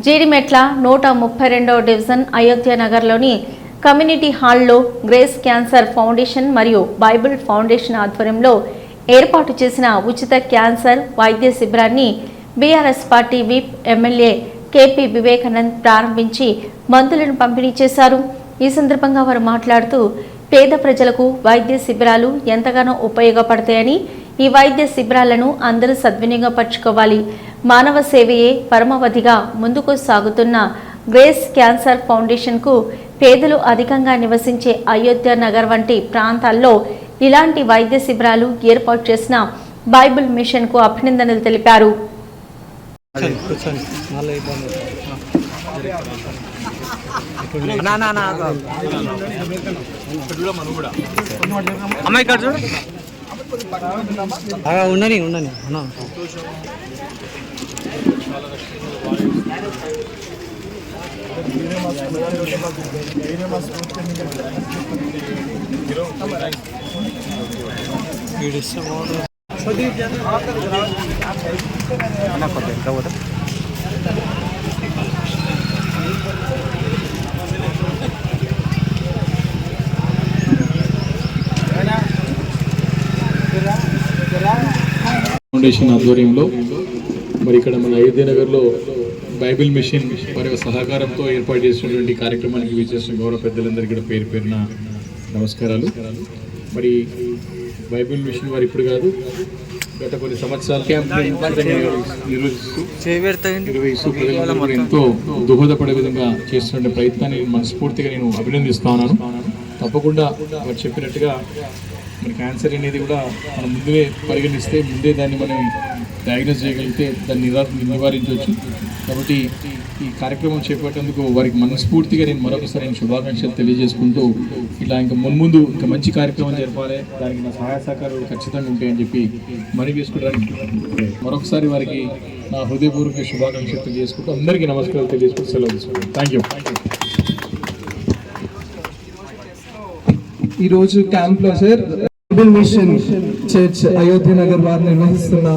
Jeedimetla 132వ division Ayodhya నగర్లోని community హాల్లో grace cancer foundation మరియు బైబిల్ ఫౌండేషన్ ఆధ్వర్యంలో ఏర్పాటు చేసిన ఉచిత క్యాన్సర్ వైద్య శిబిరాన్ని BRS party whip MLA KP Vivekanand ప్రారంభించి మందులను పంపిణీ చేశారు. ఈ సందర్భంగా వారు మాట్లాడుతూ పేద ప్రజలకు వైద్య శిబిరాలు ఎంతగానో ఉపయోగపడతాయని, ఈ వైద్య శిబిరాలను అందరూ సద్వినియోగపరచుకోవాలి. మానవ సేవయే పరమావధిగా ముందుకు సాగుతున్న గ్రేస్ క్యాన్సర్ ఫౌండేషన్కు పేదలు అధికంగా నివసించే అయోధ్య నగర్ వంటి ప్రాంతాల్లో ఇలాంటి వైద్య శిబిరాలు ఏర్పాటు చేసిన బైబిల్ మిషన్కు అభినందనలు తెలిపారు. ఉండని ఫౌండేషన్ ఆధ్వర్యంలో మరి ఇక్కడ మన అయోధ్య నగర్లో బైబిల్ మిషన్ వారి సహకారంతో ఏర్పాటు చేసినటువంటి కార్యక్రమానికి విచ్చేసిన గౌరవ పెద్దలందరికీ కూడా పేరు పేరున నమస్కారాలు. మరి బైబిల్ మిషన్ వారు ఇప్పుడు కాదు, గత కొన్ని సంవత్సరాల నిర్వహిస్తూ ప్రజలందరూ ఎంతో దోహదపడే విధంగా చేస్తున్న ప్రయత్నాన్ని మనస్ఫూర్తిగా నేను అభినందిస్తా ఉన్నాను. తప్పకుండా వారు చెప్పినట్టుగా మన క్యాన్సర్ అనేది కూడా మనం ముందే పరిగణిస్తే, ముందే దాన్ని మనం డయాగ్నోస్ చేయగలిగితే దాన్ని నివారించవచ్చు. కాబట్టి ఈ కార్యక్రమం చేపట్టేందుకు వారికి మనస్ఫూర్తిగా నేను మరొకసారి శుభాకాంక్షలు తెలియజేసుకుంటూ, ఇలా ఇంకా మున్ముందు ఇంకా మంచి కార్యక్రమం జరపాలి, దానికి నా సహాయ సహకారాలు ఖచ్చితంగా ఉంటాయని చెప్పి మనవి చేసుకోవడానికి మరొకసారి వారికి నా హృదయపూర్వక శుభాకాంక్షలు తెలియజేసుకుంటూ అందరికీ నమస్కారాలు తెలియజేసుకుంటూ సెలవు తీసుకుంటాను. Thank you. ఈరోజు క్యాంప్లో sir Bible mission church Ayodhya Nagar వారు నిర్వహిస్తున్న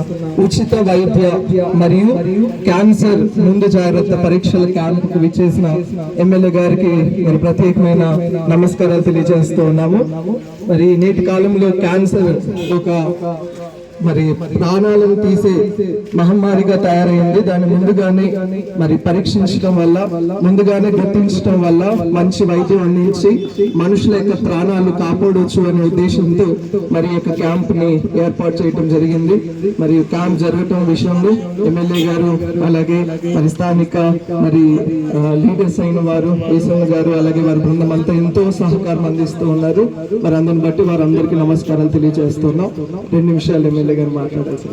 ఉచిత వైద్య మరియు క్యాన్సర్ ముందు జాగ్రత్త పరీక్షల క్యాంపుకు విచ్చేసిన ఎమ్మెల్యే గారికి మరి ప్రత్యేకమైన నమస్కారాలు తెలియజేస్తూ ఉన్నాము. మరి నేటి కాలంలో క్యాన్సర్ ఒక మరి ప్రాణాలను తీసే మహమ్మారిగా తయారైంది. దాన్ని ముందుగానే మరి పరీక్షించడం వల్ల, ముందుగానే గుర్తించడం వల్ల మంచి వైద్యం అందించి మనుషుల యొక్క ప్రాణాలు కాపాడవచ్చు అనే ఉద్దేశంతో మరి యొక్క క్యాంప్ ని ఏర్పాటు చేయడం జరిగింది. మరి క్యాంప్ జరగటం విషయంలో ఎమ్మెల్యే గారు, అలాగే మరి స్థానిక మరి లీడర్స్ అయిన వారు ఏసమ్మ గారు, అలాగే వారి బృందం అంతా ఎంతో సహకారం అందిస్తూ ఉన్నారు. మరి అందుని బట్టి వారందరికీ నమస్కారాలు తెలియజేస్తున్నాం. 2 నిమిషాలు ఎమ్మెల్యే గారు మాట్లాడారు.